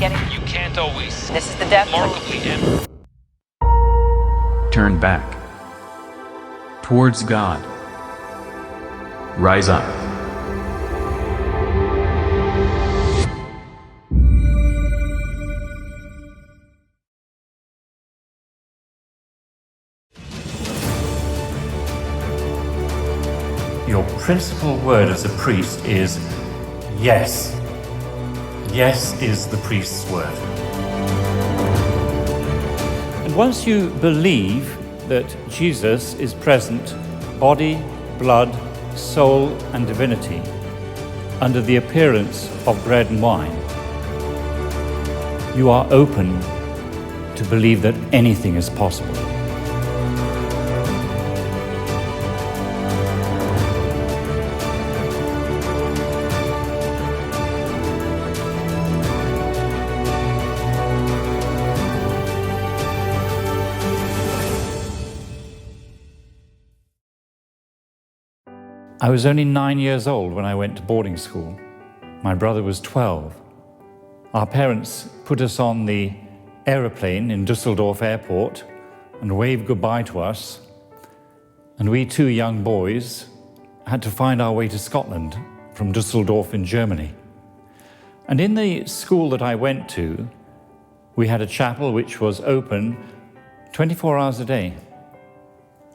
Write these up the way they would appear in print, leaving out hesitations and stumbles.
getting... You can't always. This is the death Remarkably Turn back towards God. Rise up. Your principal word as a priest is yes. Yes is the priest's word. And once you believe that Jesus is present, body, blood, soul, and divinity, under the appearance of bread and wine, you are open to believe that anything is possible. I was only 9 years old when I went to boarding school. My brother was 12. Our parents put us on the aeroplane in Düsseldorf airport and waved goodbye to us. And we two young boys had to find our way to Scotland from Düsseldorf in Germany. And in the school that I went to, we had a chapel which was open 24 hours a day.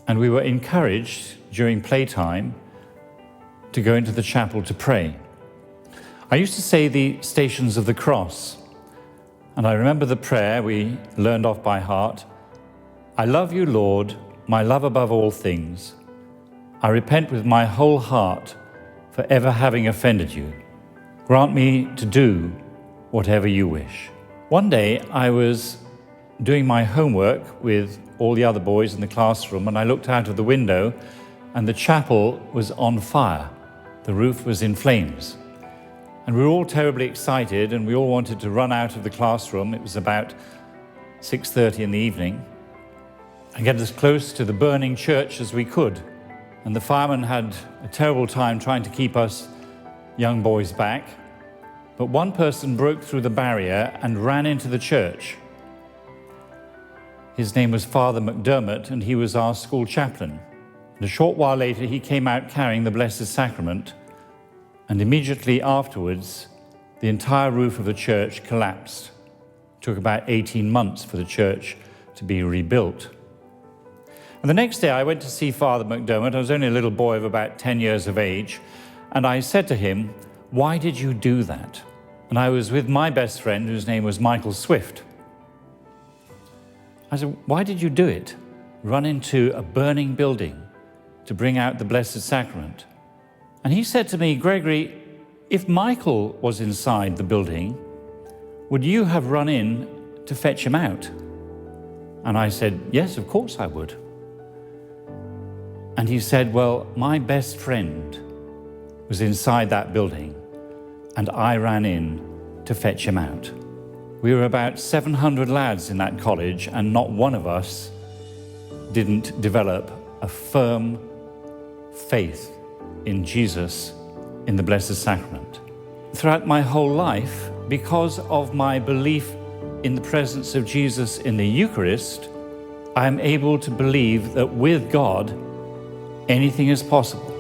And we were encouraged during playtime to go into the chapel to pray. I used to say the Stations of the Cross, and I remember the prayer we learned off by heart. I love you, Lord, my love above all things. I repent with my whole heart for ever having offended you. Grant me to do whatever you wish. One day I was doing my homework with all the other boys in the classroom, and I looked out of the window and the chapel was on fire. The roof was in flames. And we were all terribly excited and we all wanted to run out of the classroom. It was about 6:30 in the evening and get as close to the burning church as we could. And the firemen had a terrible time trying to keep us young boys back. But one person broke through the barrier and ran into the church. His name was Father McDermott, and he was our school chaplain. And a short while later, he came out carrying the Blessed Sacrament, and immediately afterwards, the entire roof of the church collapsed. It took about 18 months for the church to be rebuilt. And the next day, I went to see Father McDermott. I was only a little boy of about 10 years of age, and I said to him, "Why did you do that?" And I was with my best friend, whose name was Michael Swift. I said, "Why did you do it? Run into a burning building to bring out the Blessed Sacrament?" And he said to me, "Gregory, if Michael was inside the building, would you have run in to fetch him out?" And I said, "Yes, of course I would." And he said, "Well, my best friend was inside that building, and I ran in to fetch him out." We were about 700 lads in that college, and not one of us didn't develop a firm faith in Jesus, in the Blessed Sacrament. Throughout my whole life, because of my belief in the presence of Jesus in the Eucharist, I am able to believe that with God, anything is possible.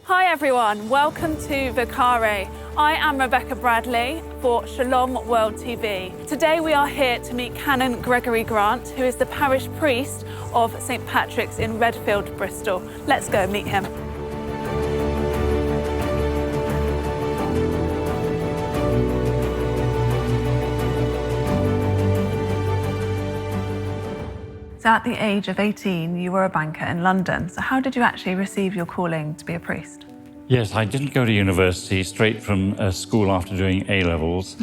Hi everyone, welcome to Vocare. I am Rebecca Bradley for Shalom World TV. Today we are here to meet Canon Gregory Grant, who is the parish priest of St Patrick's in Redfield, Bristol. Let's go meet him. So at the age of 18, you were a banker in London. So how did you actually receive your calling to be a priest? Yes, I didn't go to university straight from school after doing A-levels.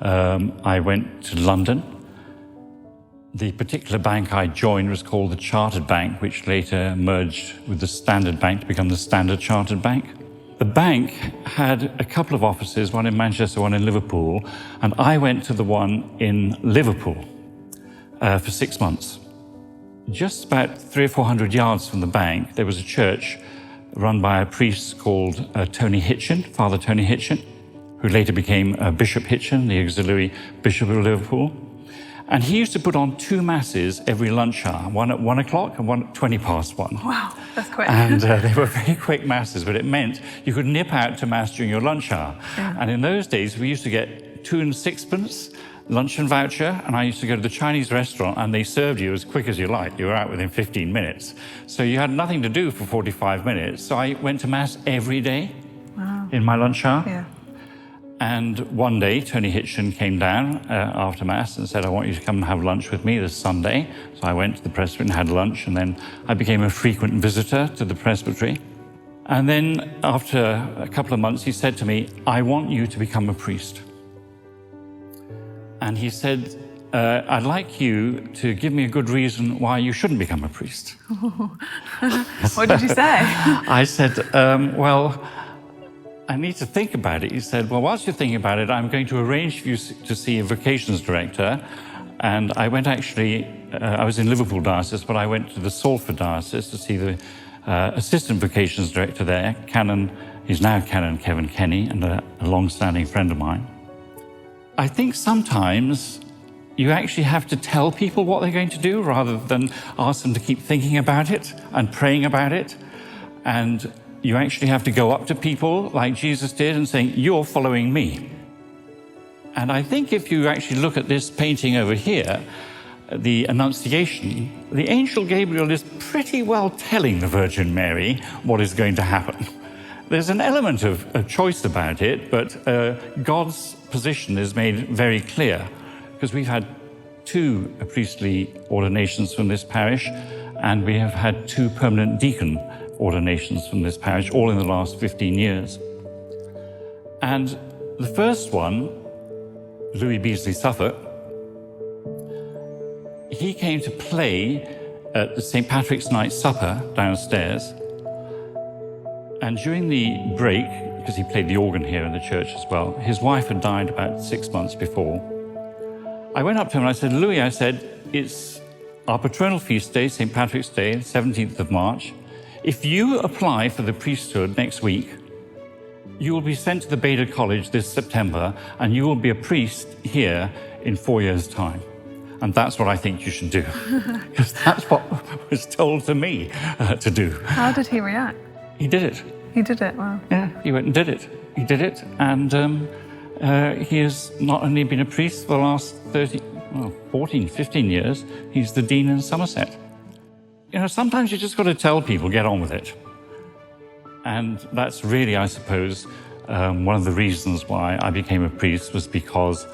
I went to London. The particular bank I joined was called the Chartered Bank, which later merged with the Standard Bank to become the Standard Chartered Bank. The bank had a couple of offices, one in Manchester, one in Liverpool, and I went to the one in Liverpool for 6 months. Just about 300 or 400 yards from the bank, there was a church run by a priest called Tony Hitchin, Father Tony Hitchin. who later became Bishop Hitchin, the auxiliary Bishop of Liverpool. And he used to put on 2 masses every lunch hour, one at 1 o'clock and one at 20 past 1. Wow, that's quick. And they were very quick masses, but it meant you could nip out to mass during your lunch hour. Yeah. And in those days, we used to get 2 and 6pence luncheon voucher, and I used to go to the Chinese restaurant, and they served you as quick as you liked. You were out within 15 minutes. So you had nothing to do for 45 minutes. So I went to mass every day in my lunch hour. Yeah. And one day, Tony Hitchin came down after Mass and said, I want you to come and have lunch with me this Sunday. So I went to the presbytery and had lunch, and then I became a frequent visitor to the presbytery. And then after a couple of months, he said to me, I want you to become a priest. And he said, I'd like you to give me a good reason why you shouldn't become a priest. What did you say? I said, well, I need to think about it. He said, well, whilst you're thinking about it, I'm going to arrange for you to see a vocations director. And I went I was in Liverpool diocese, but I went to the Salford diocese to see the assistant vocations director there, he's now Canon Kevin Kenny, and a long-standing friend of mine. I think sometimes you actually have to tell people what they're going to do rather than ask them to keep thinking about it and praying about it. And you actually have to go up to people like Jesus did and saying, you're following me. And I think if you actually look at this painting over here, the Annunciation, the angel Gabriel is pretty well telling the Virgin Mary what is going to happen. There's an element of choice about it, but God's position is made very clear, because we've had 2 priestly ordinations from this parish, and we have had 2 permanent deacon ordinations from this parish, all in the last 15 years. And the first one, Louis Beasley Suffolk, he came to play at the St. Patrick's Night Supper downstairs. And during the break, because he played the organ here in the church as well, his wife had died about 6 months before. I went up to him and I said, Louis, I said, it's our patronal feast day, St. Patrick's Day, 17th of March. If you apply for the priesthood next week, you will be sent to the Beta College this September, and you will be a priest here in 4 years' time. And that's what I think you should do, because that's what was told to me to do. How did he react? He did it. He did it, wow. Yeah, he went and did it. He did it, and he has not only been a priest for the last 14, 15 years, he's the Dean in Somerset. You know, sometimes you just got to tell people, get on with it. And that's really, I suppose, one of the reasons why I became a priest was because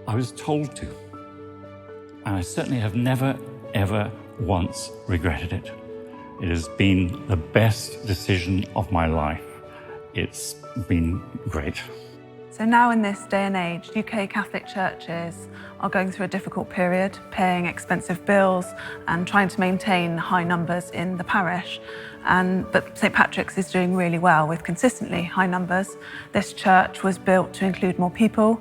I was told to. And I certainly have never, ever once regretted it. It has been the best decision of my life. It's been great. So now in this day and age, UK Catholic churches are going through a difficult period, paying expensive bills and trying to maintain high numbers in the parish. But St. Patrick's is doing really well with consistently high numbers. This church was built to include more people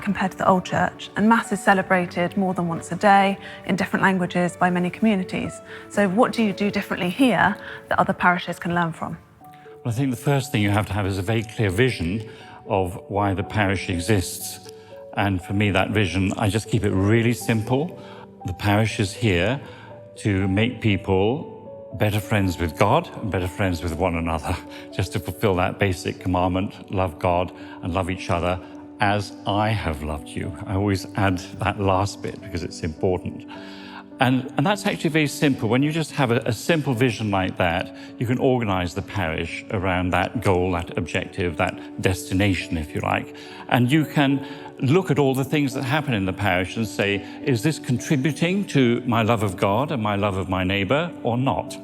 compared to the old church, and Mass is celebrated more than once a day in different languages by many communities. So what do you do differently here that other parishes can learn from? Well, I think the first thing you have to have is a very clear vision of why the parish exists. And for me, that vision, I just keep it really simple. The parish is here to make people better friends with God and better friends with one another, just to fulfill that basic commandment, love God and love each other as I have loved you. I always add that last bit because it's important. And that's actually very simple. When you just have a simple vision like that, you can organize the parish around that goal, that objective, that destination, if you like. And you can look at all the things that happen in the parish and say, is this contributing to my love of God and my love of my neighbor or not?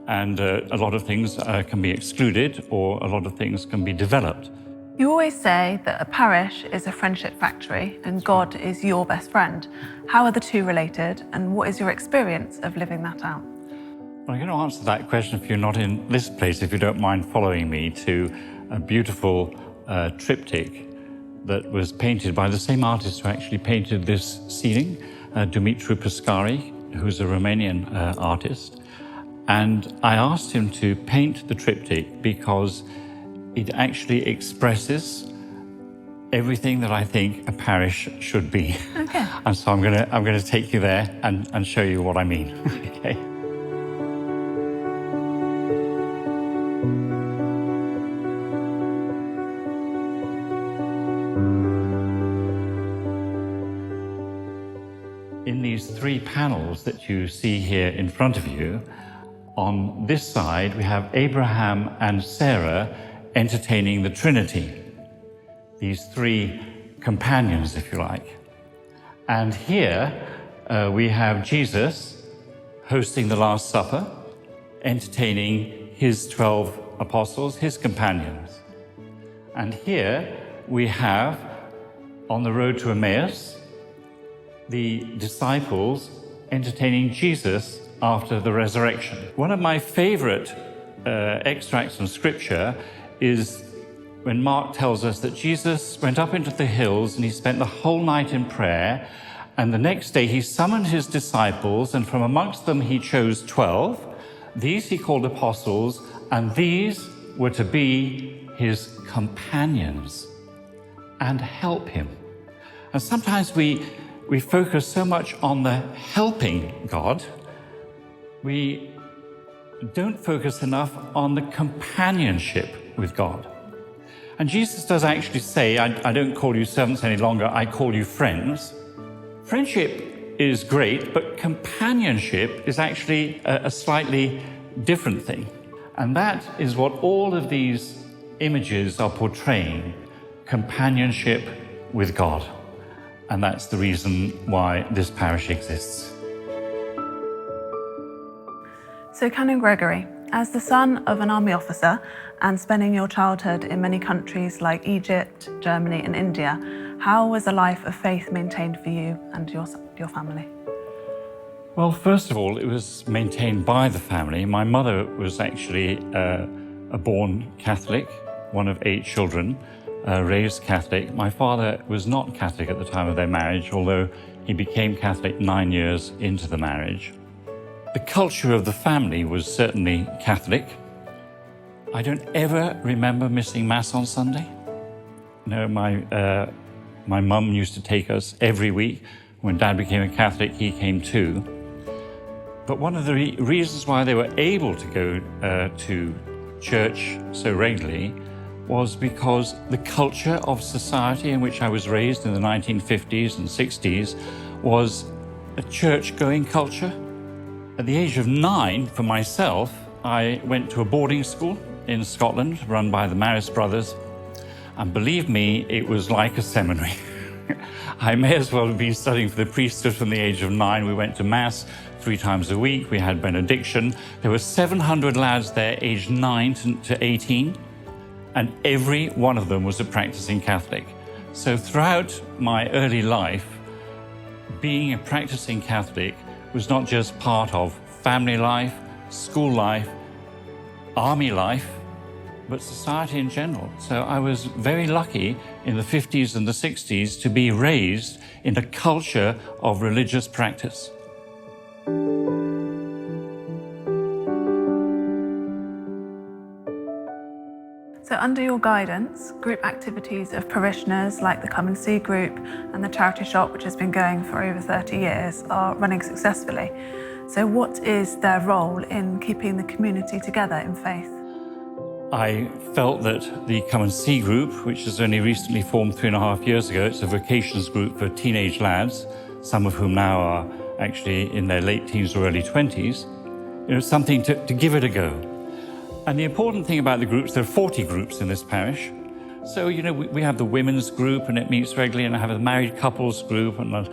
And a lot of things can be excluded, or a lot of things can be developed. You always say that a parish is a friendship factory and God is your best friend. How are the two related, and what is your experience of living that out? Well, I'm going to answer that question if you're not in this place, if you don't mind following me to a beautiful triptych that was painted by the same artist who actually painted this ceiling, Dumitru Pescari, who's a Romanian artist. And I asked him to paint the triptych because it actually expresses everything that I think a parish should be. Okay. And so I'm gonna take you there and show you what I mean. Okay. In these three panels that you see here in front of you, on this side we have Abraham and Sarah entertaining the Trinity, these three companions, if you like. And here we have Jesus hosting the Last Supper, entertaining his 12 apostles, his companions. And here we have, on the road to Emmaus, the disciples entertaining Jesus after the resurrection. One of my favorite extracts from Scripture is when Mark tells us that Jesus went up into the hills and he spent the whole night in prayer, and the next day he summoned his disciples, and from amongst them he chose 12. These he called apostles, and these were to be his companions and help him. And sometimes we focus so much on the helping God, we don't focus enough on the companionship with God. And Jesus does actually say, I don't call you servants any longer, I call you friends. Friendship is great, but companionship is actually a slightly different thing. And that is what all of these images are portraying, companionship with God. And that's the reason why this parish exists. So Canon Gregory, as the son of an army officer and spending your childhood in many countries like Egypt, Germany and India, how was a life of faith maintained for you and your family? Well, first of all, it was maintained by the family. My mother was actually a born Catholic, one of 8 children, raised Catholic. My father was not Catholic at the time of their marriage, although he became Catholic 9 years into the marriage. The culture of the family was certainly Catholic. I don't ever remember missing Mass on Sunday. No, my mum used to take us every week. When Dad became a Catholic, he came too. But one of the reasons why they were able to go to church so regularly was because the culture of society in which I was raised in the 1950s and 60s was a church-going culture. At the age of 9, for myself, I went to a boarding school in Scotland run by the Marist brothers, and believe me, it was like a seminary. I may as well have been studying for the priesthood from the age of 9. We went to Mass 3 times a week. We had benediction. There were 700 lads there aged 9 to 18. And every one of them was a practicing Catholic. So throughout my early life, being a practicing Catholic was not just part of family life, school life, army life, but society in general. So I was very lucky in the 50s and the 60s to be raised in a culture of religious practice. So under your guidance, group activities of parishioners like the Come and See group and the charity shop, which has been going for over 30 years, are running successfully. So what is their role in keeping the community together in faith? I felt that the Come and See group, which has only recently formed 3.5 years ago, it's a vocations group for teenage lads, some of whom now are actually in their late teens or early 20s, something to give it a go. And the important thing about the groups, there are 40 groups in this parish. So, we have the women's group and it meets regularly, and I have a married couples group. And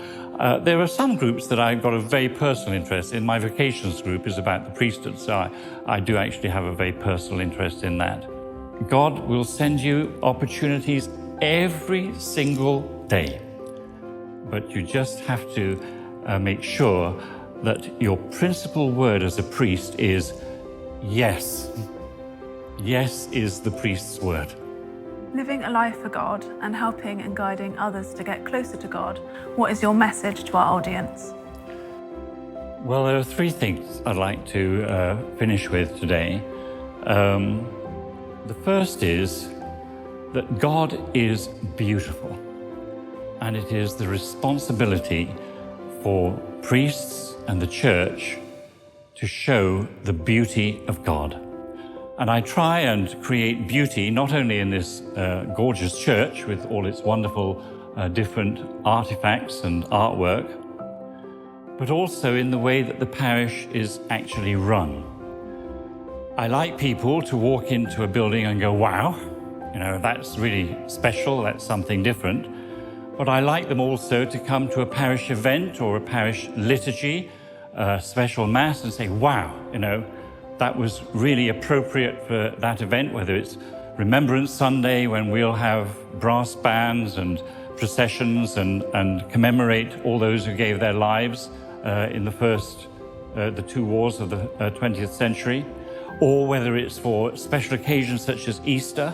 there are some groups that I've got a very personal interest in. My vocations group is about the priesthood, so I do actually have a very personal interest in that. God will send you opportunities every single day, but you just have to make sure that your principal word as a priest is yes. Yes is the priest's word. Living a life for God and helping and guiding others to get closer to God, what is your message to our audience? Well, there are 3 things I'd like to finish with today. The first is that God is beautiful, and it is the responsibility for priests and the church to show the beauty of God. And I try and create beauty not only in this gorgeous church with all its wonderful different artifacts and artwork, but also in the way that the parish is actually run. I like people to walk into a building and go, wow, that's really special, that's something different. But I like them also to come to a parish event or a parish liturgy, a special mass, and say, wow, that was really appropriate for that event, whether it's Remembrance Sunday when we'll have brass bands and processions and commemorate all those who gave their lives in the two wars of the 20th century, or whether it's for special occasions such as Easter.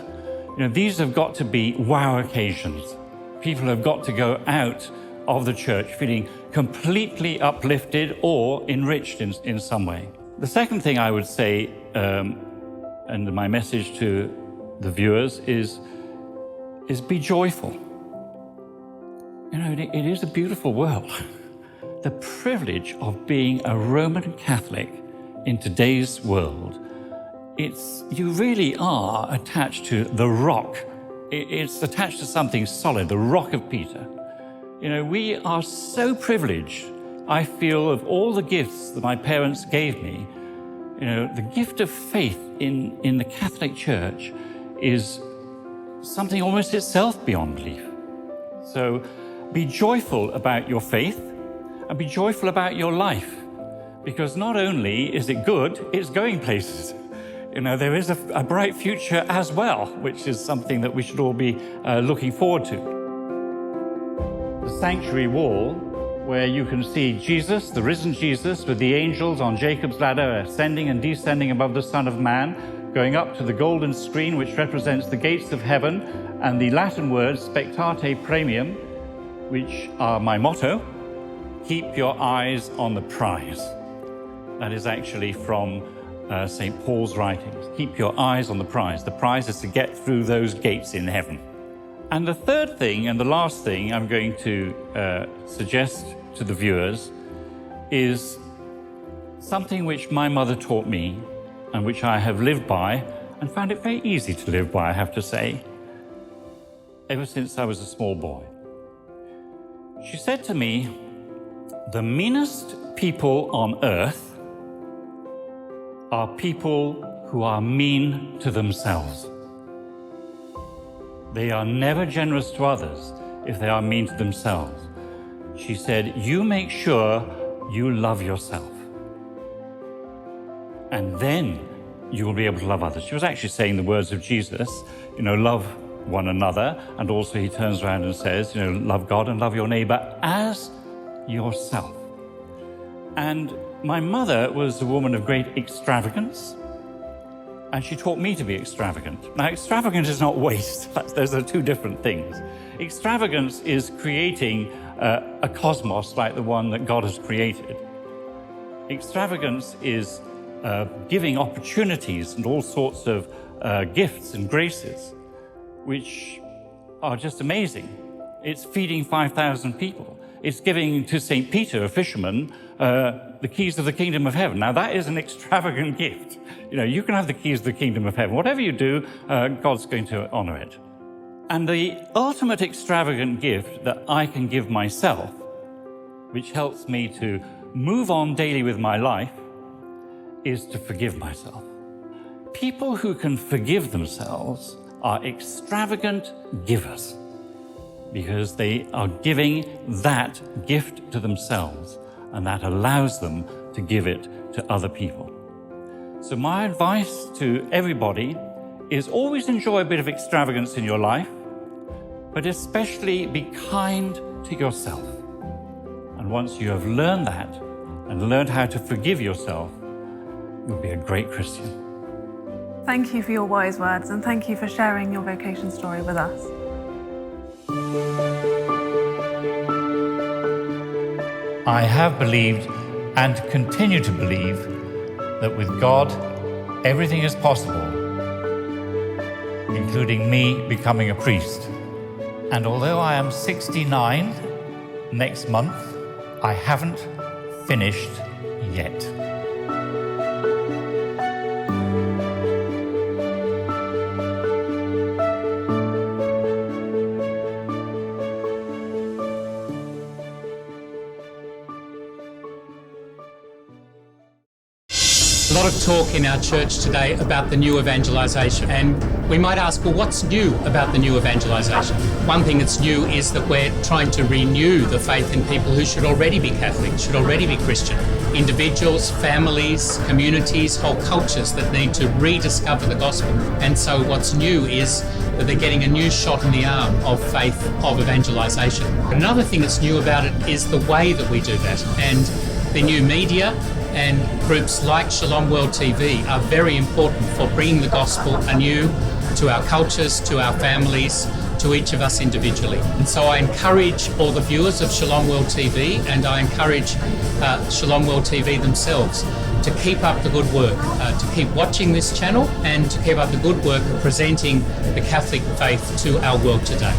These have got to be wow occasions. People have got to go out of the church feeling completely uplifted or enriched in some way. The second thing I would say, and my message to the viewers is be joyful. It is a beautiful world. The privilege of being a Roman Catholic in today's world, you really are attached to the rock. It's attached to something solid, the rock of Peter. We are so privileged, I feel, of all the gifts that my parents gave me. The gift of faith in the Catholic Church is something almost itself beyond belief. So be joyful about your faith and be joyful about your life, because not only is it good, it's going places. There is a bright future as well, which is something that we should all be looking forward to. The sanctuary wall, where you can see Jesus, the risen Jesus, with the angels on Jacob's ladder, ascending and descending above the Son of Man, going up to the golden screen which represents the gates of heaven, and the Latin words spectate premium, which are my motto: keep your eyes on the prize. That is actually from St. Paul's writings. Keep your eyes on the prize. The prize is to get through those gates in heaven. And the third thing, and the last thing I'm going to suggest to the viewers, is something which my mother taught me and which I have lived by and found it very easy to live by, I have to say, ever since I was a small boy. She said to me, the meanest people on earth are people who are mean to themselves. They are never generous to others if they are mean to themselves. She said, you make sure you love yourself, and then you will be able to love others. She was actually saying the words of Jesus, love one another, and also he turns around and says, love God and love your neighbor as yourself. And my mother was a woman of great extravagance, and she taught me to be extravagant. Now, extravagant is not waste. Those are two different things. Extravagance is creating a cosmos like the one that God has created. Extravagance is giving opportunities and all sorts of gifts and graces, which are just amazing. It's feeding 5,000 people. It's giving to St. Peter, a fisherman, the keys of the kingdom of heaven. Now, that is an extravagant gift. You can have the keys of the kingdom of heaven. Whatever you do, God's going to honor it. And the ultimate extravagant gift that I can give myself, which helps me to move on daily with my life, is to forgive myself. People who can forgive themselves are extravagant givers, because they are giving that gift to themselves, and that allows them to give it to other people. So my advice to everybody is always enjoy a bit of extravagance in your life, but especially be kind to yourself. And once you have learned that and learned how to forgive yourself, you'll be a great Christian. Thank you for your wise words, and thank you for sharing your vocation story with us. I have believed and continue to believe that with God, everything is possible, including me becoming a priest. And although I am 69 next month, I haven't finished yet. A lot of talk in our church today about the new evangelisation, and we might ask, well, what's new about the new evangelisation? One thing that's new is that we're trying to renew the faith in people who should already be Catholic, should already be Christian. Individuals, families, communities, whole cultures that need to rediscover the gospel. And so what's new is that they're getting a new shot in the arm of faith, of evangelisation. Another thing that's new about it is the way that we do that, and the new media and groups like Shalom World TV are very important for bringing the gospel anew to our cultures, to our families, to each of us individually. And so I encourage all the viewers of Shalom World TV, and I encourage Shalom World TV themselves to keep up the good work, to keep watching this channel and to keep up the good work of presenting the Catholic faith to our world today.